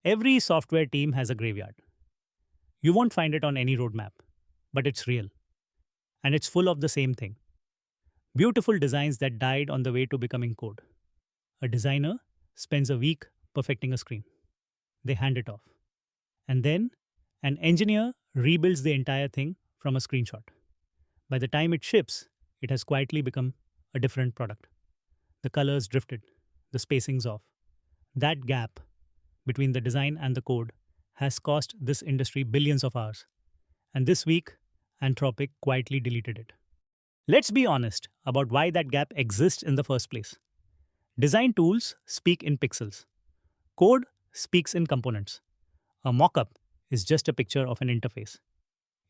Every software team has a graveyard. You won't find it on any roadmap, but it's real. And it's full of the same thing: beautiful designs that died on the way to becoming code. A designer spends a week perfecting a screen. They hand it off. And then an engineer rebuilds the entire thing from a screenshot. By the time it ships, it has quietly become a different product. The colors drifted, the spacing's off. That gap between the design and the code has cost this industry billions of hours. And this week, Anthropic quietly deleted it. Let's be honest about why that gap exists in the first place. Design tools speak in pixels, code speaks in components. A mockup is just a picture of an interface.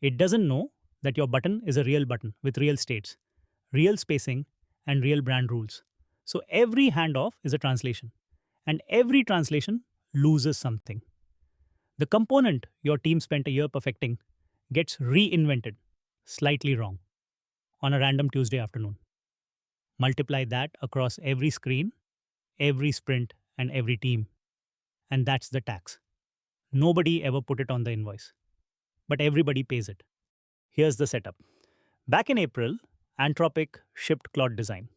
It doesn't know that your button is a real button with real states, real spacing, and real brand rules. So every handoff is a translation, and every translation loses something. The component your team spent a year perfecting gets reinvented, slightly wrong, on a random Tuesday afternoon. Multiply that across every screen, every sprint, and every team, and that's the tax. Nobody ever put it on the invoice, but everybody pays it. Here's the setup. Back in April, Anthropic shipped Claude Design,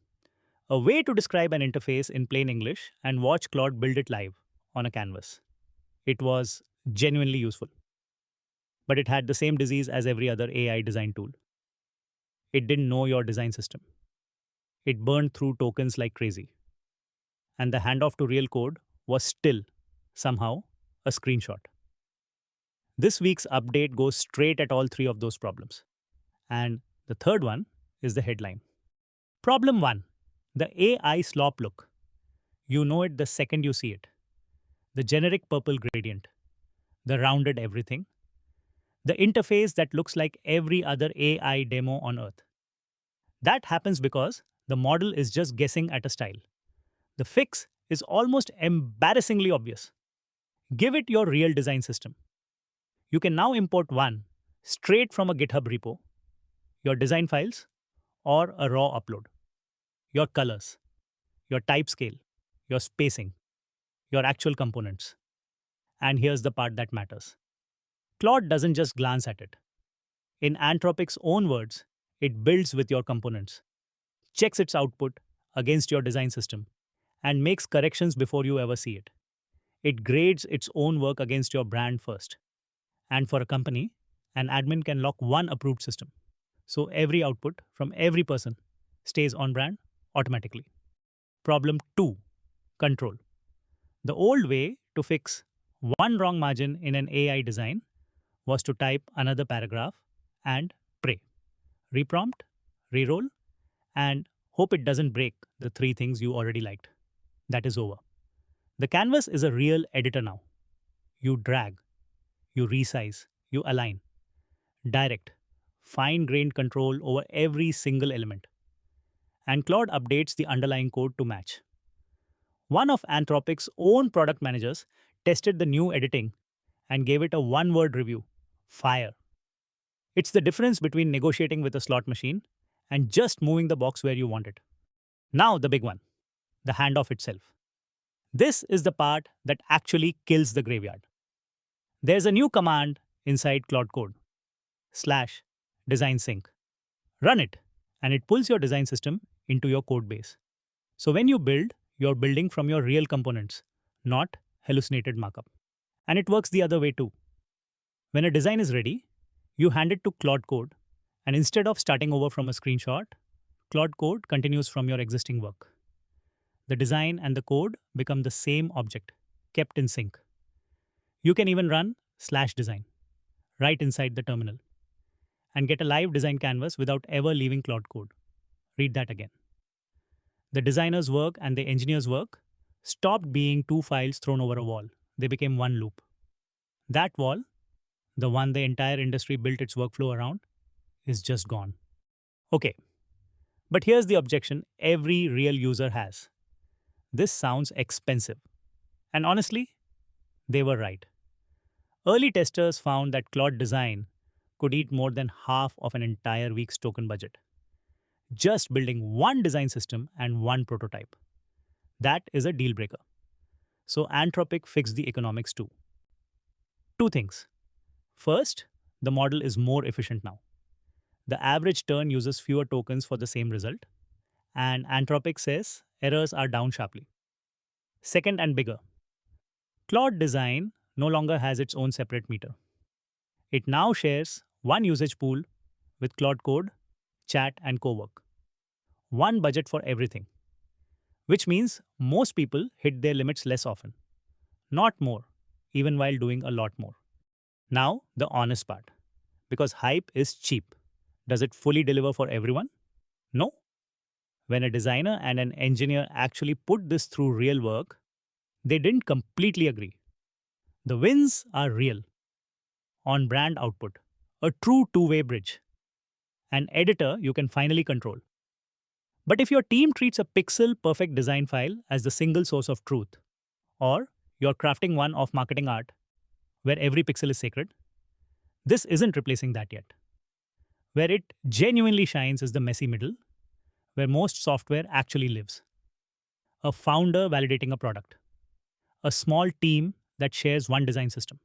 a way to describe an interface in plain English and watch Claude build it live on a canvas. It was genuinely useful, but it had the same disease as every other AI design tool. It didn't know your design system. It burned through tokens like crazy. And the handoff to real code was still, somehow, a screenshot. This week's update goes straight at all three of those problems. And the third one is the headline. Problem 1: the AI slop look. You know it the second you see it. The generic purple gradient, the rounded everything, the interface that looks like every other AI demo on earth. That happens because the model is just guessing at a style. The fix is almost embarrassingly obvious. Give it your real design system. You can now import one straight from a GitHub repo, your design files, or a raw upload. Your colors, your type scale, your spacing, your actual components. And here's the part that matters. Claude doesn't just glance at it. In Anthropic's own words, it builds with your components, checks its output against your design system, and makes corrections before you ever see it. It grades its own work against your brand first. And for a company, an admin can lock one approved system. So every output from every person stays on brand automatically. Problem 2: control. The old way to fix one wrong margin in an AI design was to type another paragraph and pray. Reprompt, reroll, and hope it doesn't break the three things you already liked. That is over. The canvas is a real editor now. You drag, you resize, you align. Direct, fine-grained control over every single element. And Claude updates the underlying code to match. One of Anthropic's own product managers tested the new editing and gave it a one-word review: fire. It's the difference between negotiating with a slot machine and just moving the box where you want it. Now the big one: the handoff itself. This is the part that actually kills the graveyard. There's a new command inside Claude Code: /design sync. Run it, and it pulls your design system into your code base. So when you build, you're building from your real components, not hallucinated markup. And it works the other way too. When a design is ready, you hand it to Claude Code, and instead of starting over from a screenshot, Claude Code continues from your existing work. The design and the code become the same object, kept in sync. You can even run /design right inside the terminal and get a live design canvas without ever leaving Claude Code. Read that again. The designer's work and the engineer's work stopped being two files thrown over a wall. They became one loop. That wall, the one the entire industry built its workflow around, is just gone. Okay, but here's the objection every real user has. This sounds expensive. And honestly, they were right. Early testers found that Claude Design could eat more than half of an entire week's token budget, just building one design system and one prototype. That is a deal breaker. So Anthropic fixed the economics too. Two things. First, the model is more efficient now. The average turn uses fewer tokens for the same result, and Anthropic says errors are down sharply. Second, and bigger, Claude Design no longer has its own separate meter. It now shares one usage pool with Claude Code, Chat, and Cowork. One budget for everything, which means most people hit their limits less often, not more, even while doing a lot more. Now, the honest part. Because hype is cheap. Does it fully deliver for everyone? No. When a designer and an engineer actually put this through real work, they didn't completely agree. The wins are real. On brand output, a true two-way bridge, an editor you can finally control. But if your team treats a pixel perfect design file as the single source of truth, or you're crafting one of marketing art where every pixel is sacred, this isn't replacing that yet. Where it genuinely shines is the messy middle, where most software actually lives. A founder validating a product, a small team that shares one design system,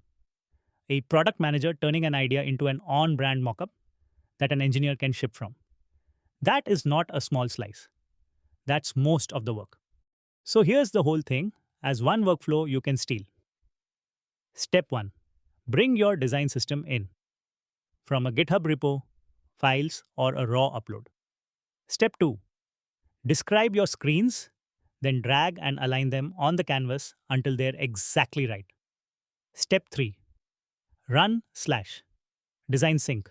a product manager turning an idea into an on brand mockup that an engineer can ship from. That is not a small slice. That's most of the work. So here's the whole thing as one workflow you can steal. Step 1. Bring your design system in from a GitHub repo, files, or a raw upload. Step 2. Describe your screens, then drag and align them on the canvas until they're exactly right. Step 3. Run / design sync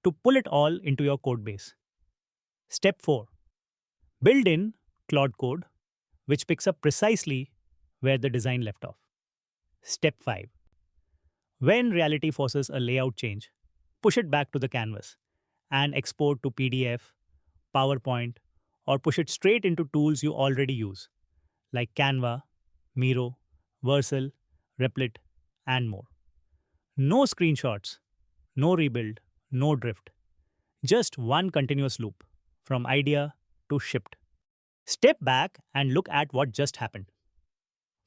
to pull it all into your code base. Step 4. Build in Claude Code, which picks up precisely where the design left off. Step 5. When reality forces a layout change, push it back to the canvas and export to PDF, PowerPoint, or push it straight into tools you already use, like Canva, Miro, Vercel, Replit, and more. No screenshots, no rebuild, no drift. Just one continuous loop, from idea to shipped. Step back and look at what just happened.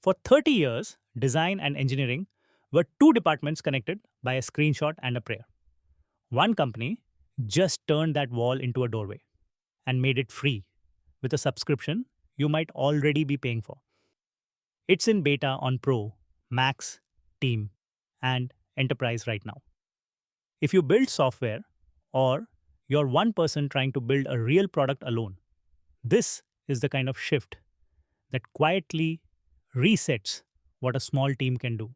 For 30 years, design and engineering were two departments connected by a screenshot and a prayer. One company just turned that wall into a doorway and made it free with a subscription you might already be paying for. It's in beta on Pro, Max, Team, and Enterprise right now. If you build software or you're one person trying to build a real product alone, this is the kind of shift that quietly resets what a small team can do.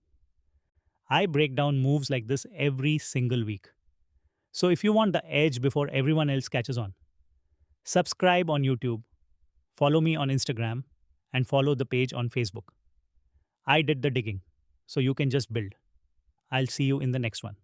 I break down moves like this every single week. So if you want the edge before everyone else catches on, subscribe on YouTube, follow me on Instagram, and follow the page on Facebook. I did the digging, so you can just build. I'll see you in the next one.